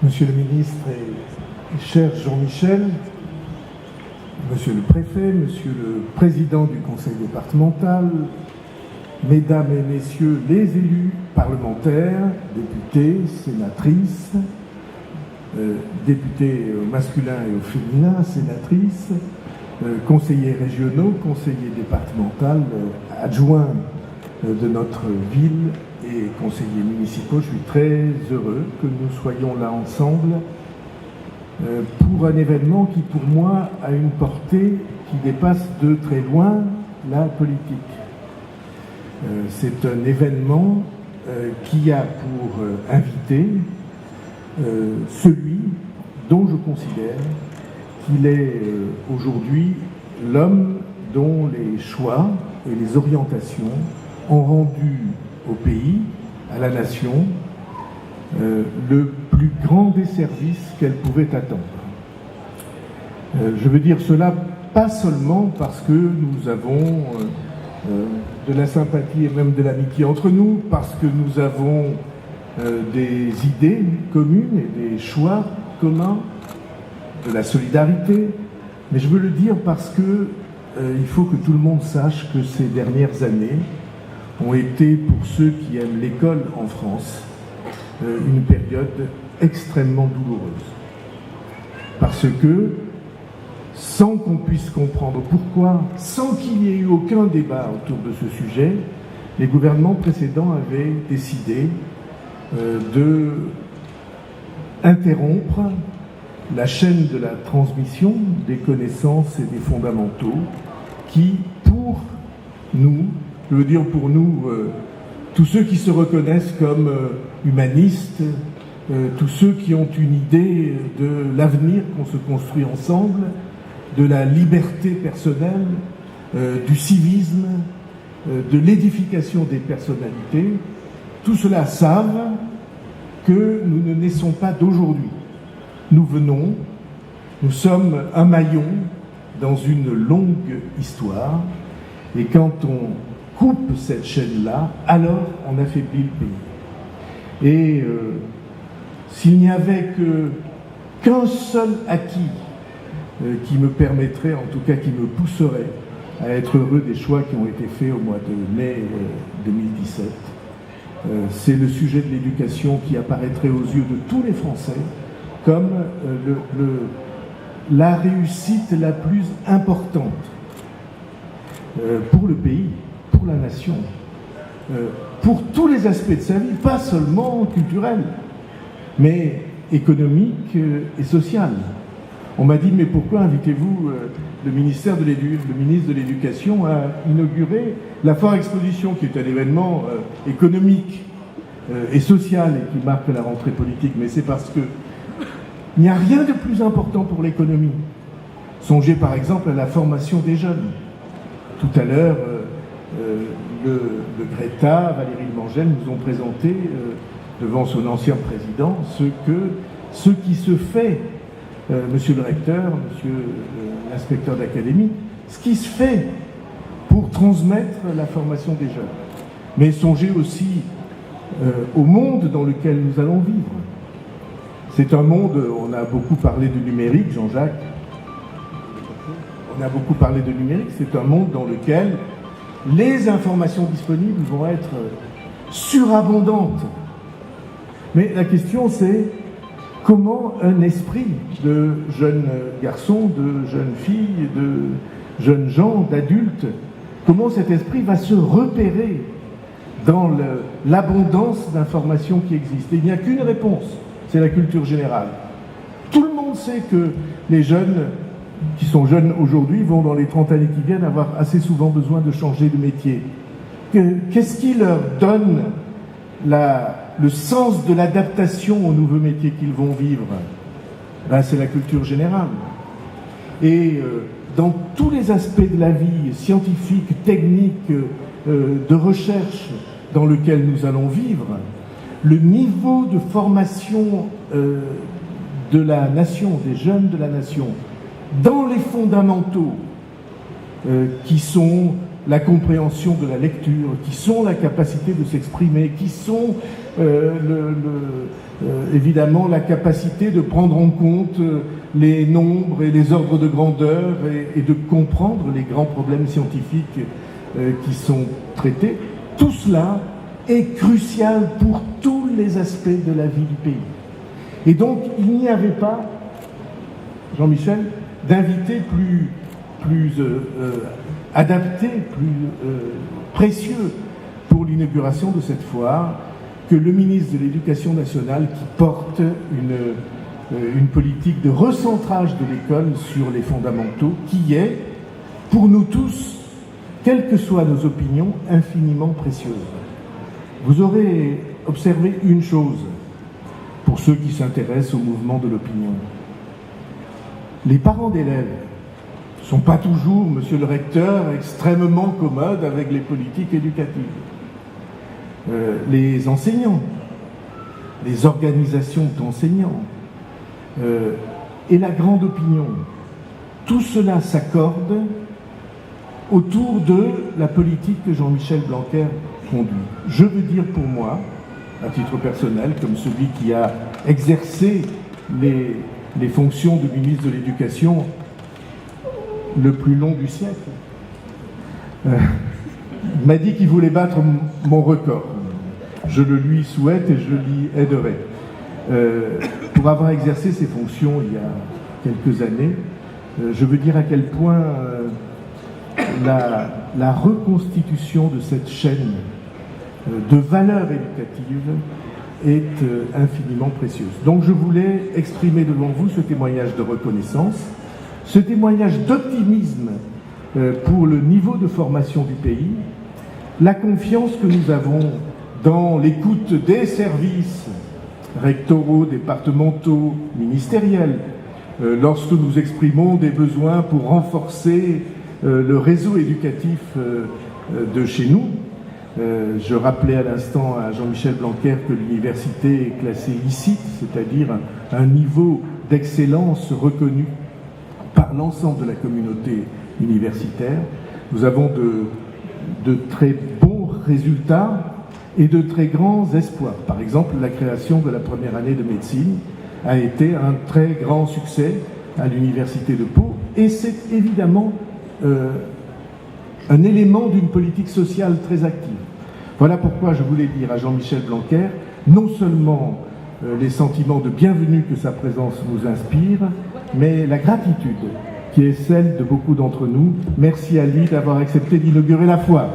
Monsieur le ministre et cher Jean-Michel, Monsieur le préfet, Monsieur le président du conseil départemental, Mesdames et Messieurs les élus parlementaires, députés, sénatrices, députés au masculin et au féminin, sénatrices, conseillers régionaux, conseillers départementaux, adjoints de notre ville et conseillers municipaux. Je suis très heureux que nous soyons là ensemble pour un événement qui, pour moi, a une portée qui dépasse de très loin la politique. C'est un événement qui a pour invité celui dont je considère qu'il est aujourd'hui l'homme dont les choix et les orientations ont rendu au pays, à la nation, le plus grand des services qu'elle pouvait attendre. Je veux dire cela pas seulement parce que nous avons de la sympathie et même de l'amitié entre nous, parce que nous avons des idées communes et des choix communs, de la solidarité, mais je veux le dire parce que il faut que tout le monde sache que ces dernières années ont été, pour ceux qui aiment l'école en France, une période extrêmement douloureuse. Parce que, sans qu'on puisse comprendre pourquoi, sans qu'il y ait eu aucun débat autour de ce sujet, les gouvernements précédents avaient décidé de interrompre la chaîne de la transmission des connaissances et des fondamentaux qui, pour nous, je veux dire pour nous, tous ceux qui se reconnaissent comme humanistes, tous ceux qui ont une idée de l'avenir qu'on se construit ensemble, de la liberté personnelle, du civisme, de l'édification des personnalités, tout cela savent que nous ne naissons pas d'aujourd'hui. Nous sommes un maillon dans une longue histoire, et quand on coupe cette chaîne-là, alors on affaiblit le pays. Et s'il n'y avait qu'un seul acquis qui me permettrait, en tout cas qui me pousserait à être heureux des choix qui ont été faits au mois de mai 2017, c'est le sujet de l'éducation qui apparaîtrait aux yeux de tous les Français comme la réussite la plus importante pour le pays, pour la nation, pour tous les aspects de sa vie, pas seulement culturel, mais économique et social. On m'a dit, mais pourquoi invitez-vous le ministre de l'Éducation à inaugurer la Foire Exposition, qui est un événement économique et social et qui marque la rentrée politique? Mais c'est parce que il n'y a rien de plus important pour l'économie. Songez par exemple à la formation des jeunes. Tout à l'heure, le Greta, Valérie Mangel nous ont présenté devant son ancien président ce qui se fait, monsieur le recteur, monsieur l'inspecteur d'académie, ce qui se fait pour transmettre la formation des jeunes. Mais songez aussi au monde dans lequel nous allons vivre. C'est un monde, on a beaucoup parlé de numérique, Jean-Jacques, on a beaucoup parlé de numérique, c'est un monde dans lequel les informations disponibles vont être surabondantes. Mais la question c'est comment un esprit de jeunes garçons, de jeunes filles, de jeunes gens, d'adultes, comment cet esprit va se repérer dans l'abondance d'informations qui existent. Et il n'y a qu'une réponse, c'est la culture générale. Tout le monde sait que les jeunes qui sont jeunes aujourd'hui vont dans les 30 années qui viennent avoir assez souvent besoin de changer de métier. Qu'est-ce qui leur donne le sens de l'adaptation aux nouveaux métiers qu'ils vont vivre? C'est la culture générale. Et dans tous les aspects de la vie, scientifique, technique, de recherche dans lequel nous allons vivre, le niveau de formation de la nation, des jeunes de la nation, dans les fondamentaux qui sont la compréhension de la lecture, qui sont la capacité de s'exprimer, qui sont évidemment la capacité de prendre en compte les nombres et les ordres de grandeur et de comprendre les grands problèmes scientifiques qui sont traités. Tout cela est crucial pour tous les aspects de la vie du pays. Et donc, il n'y avait pas, Jean-Michel, d'invité plus adapté, plus précieux pour l'inauguration de cette foire que le ministre de l'Éducation nationale qui porte une politique de recentrage de l'école sur les fondamentaux qui est, pour nous tous, quelles que soient nos opinions, infiniment précieuse. Vous aurez observé une chose, pour ceux qui s'intéressent au mouvement de l'opinion. Les parents d'élèves ne sont pas toujours, monsieur le recteur, extrêmement commodes avec les politiques éducatives. Les enseignants, les organisations d'enseignants et la grande opinion, tout cela s'accorde autour de la politique que Jean-Michel Blanquer conduit. Je veux dire pour moi, à titre personnel, comme celui qui a exercé les fonctions de ministre de l'Éducation le plus long du siècle, m'a dit qu'il voulait battre mon record. Je le lui souhaite et je l'y aiderai. Pour avoir exercé ces fonctions il y a quelques années, je veux dire à quel point la reconstitution de cette chaîne de valeurs éducatives est infiniment précieuse. Donc je voulais exprimer devant vous ce témoignage de reconnaissance, ce témoignage d'optimisme pour le niveau de formation du pays, la confiance que nous avons dans l'écoute des services rectoraux, départementaux, ministériels, lorsque nous exprimons des besoins pour renforcer le réseau éducatif de chez nous. Je rappelais à l'instant à Jean-Michel Blanquer que l'université est classée ICIT, c'est-à-dire un niveau d'excellence reconnu par l'ensemble de la communauté universitaire. Nous avons de très bons résultats et de très grands espoirs. Par exemple, la création de la première année de médecine a été un très grand succès à l'université de Pau et c'est évidemment un élément d'une politique sociale très active. Voilà pourquoi je voulais dire à Jean-Michel Blanquer, non seulement les sentiments de bienvenue que sa présence nous inspire, mais la gratitude qui est celle de beaucoup d'entre nous. Merci à lui d'avoir accepté d'inaugurer la foire.